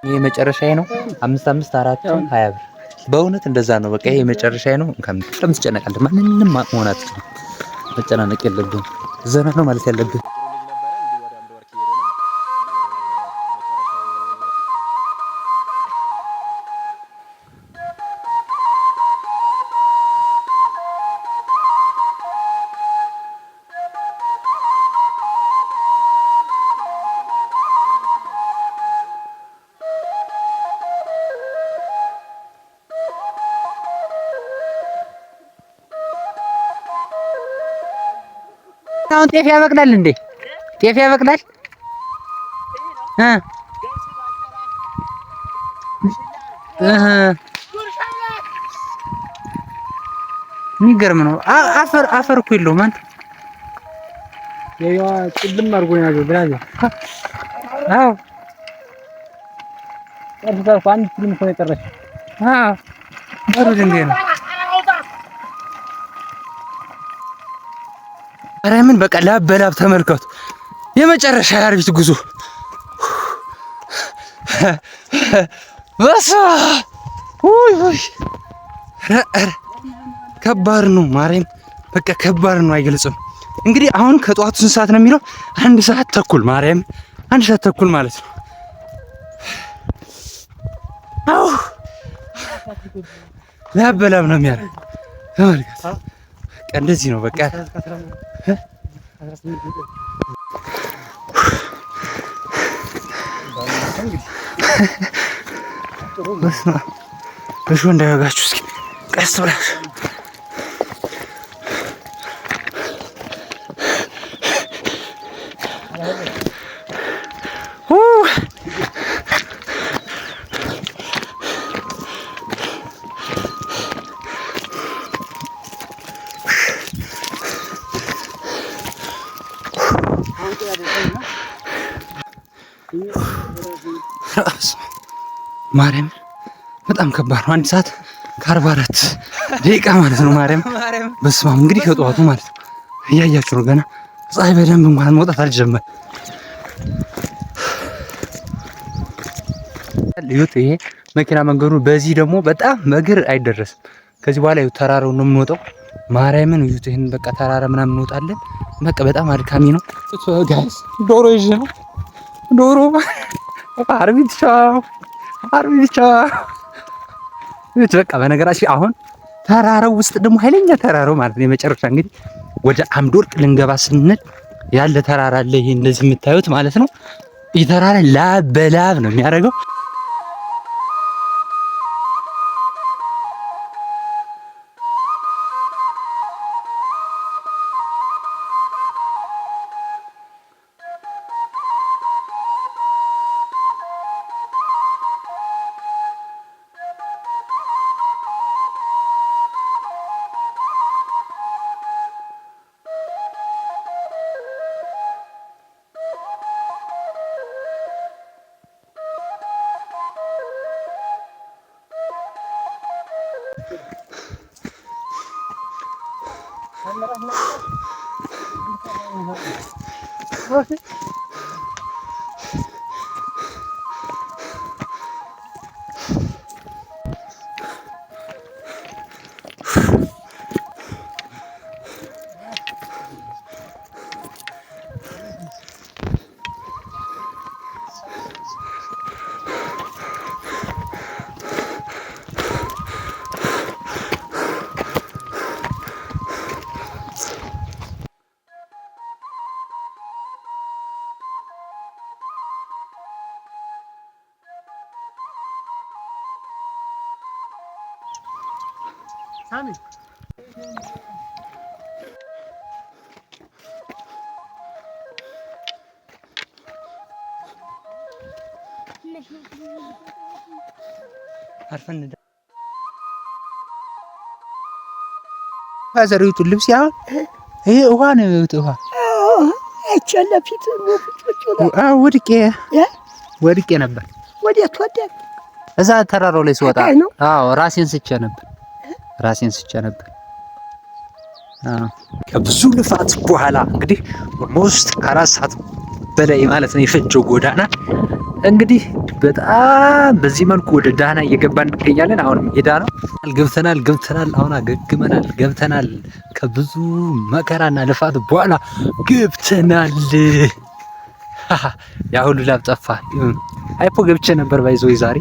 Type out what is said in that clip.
ይሄ መጨረሻዬ ነው። 5 4 20 ብር በእውነት እንደዛ ነው። በቃ ይሄ መጨረሻዬ ነው። ለምን ትጨነቃለህ? ማንንም መሆን አትችልም። መጨናነቅ የለብህም። ዘና ነው ማለት ያለብህ። አሁን ጤፍ ያበቅላል እንዴ? ጤፍ ያበቅላል የሚገርም ነው። አፈር እኮ የለውም። አንተ ያው ጭልም አድርጎ ነው ያዘው ብራዘ። አዎ ታርፋ አንድ ፊልም እኮ ነው የቀረች። አዎ አሩድ እንዴ ነው። ኧረ ምን በቃ ላብ በላብ ተመልከቱ። የመጨረሻ የአርቢት ጉዞ በሳ ውይ ከባድ ነው። ማርያም በቃ ከባድ ነው፣ አይገልጽም። እንግዲህ አሁን ከጧቱ ስንት ሰዓት ነው የሚለው? 1 ሰዓት ተኩል። ማርያም 1 ሰዓት ተኩል ማለት ነው። አው ላብ በላብ ነው የሚያደርገው። ተመልከት በቃ እንደዚህ ነው በቃ እሺ እንዳያጋችሁ እስኪ ቀስ ብላችሁ ማርያም በጣም ከባድ ነው። 1 ሰዓት ከ44 ደቂቃ ማለት ነው። ማርያም በስመ አብ። እንግዲህ ከጠዋቱ ማለት ነው እያያችሁ ነው። ገና ፀሐይ በደንብ እንኳን መውጣት አልጀመረም። ልዩት ይሄ መኪና መንገዱ። በዚህ ደግሞ በጣም በእግር አይደረስም። ከዚህ በኋላ ይኸው ተራራውን ነው የምንወጣው። ማርያምን እዩት። ይሄን በቃ ተራራ ምናምን እንወጣለን። በቃ በጣም አድካሚ ነው። ጋይስ ዶሮ ይዤ ነው ዶሮ አርቢት ቻው በቃ በነገራችን አሁን ተራራው ውስጥ ደግሞ ኃይለኛ ተራራው ማለት ነው የመጨረሻ እንግዲህ ወደ አምድ ወርቅ ልንገባ ስንል ያለ ተራራ አለ። ይሄ እንደዚህ የምታዩት ማለት ነው። ይሄ ተራራ ላብ በላብ ነው የሚያደርገው። ሳሚ አርፈን ፋዘሪቱ ልብስ ያው ይሄ ውሃ ነው። ውሃ አይቻለፊት ወድቄ ነበር። ወዴት ወደቅ? እዛ ተራራው ላይ ስወጣ አዎ ራሴን ስቼ ነበር። ከብዙ ልፋት በኋላ እንግዲህ ኦልሞስት 4 ሰዓት በላይ ማለት ነው የፈጀው ጎዳና እንግዲህ በጣም በዚህ መልኩ ወደ ዳና እየገባን እንገኛለን። አሁንም ሜዳ ነው። ገብተናል። አሁን አገግመናል። ገብተናል። ከብዙ መከራና ልፋት በኋላ ገብተናል። ያ ሁሉ ላብ ጠፋ። አይፖ ገብቼ ነበር ባይዞ ዛሬ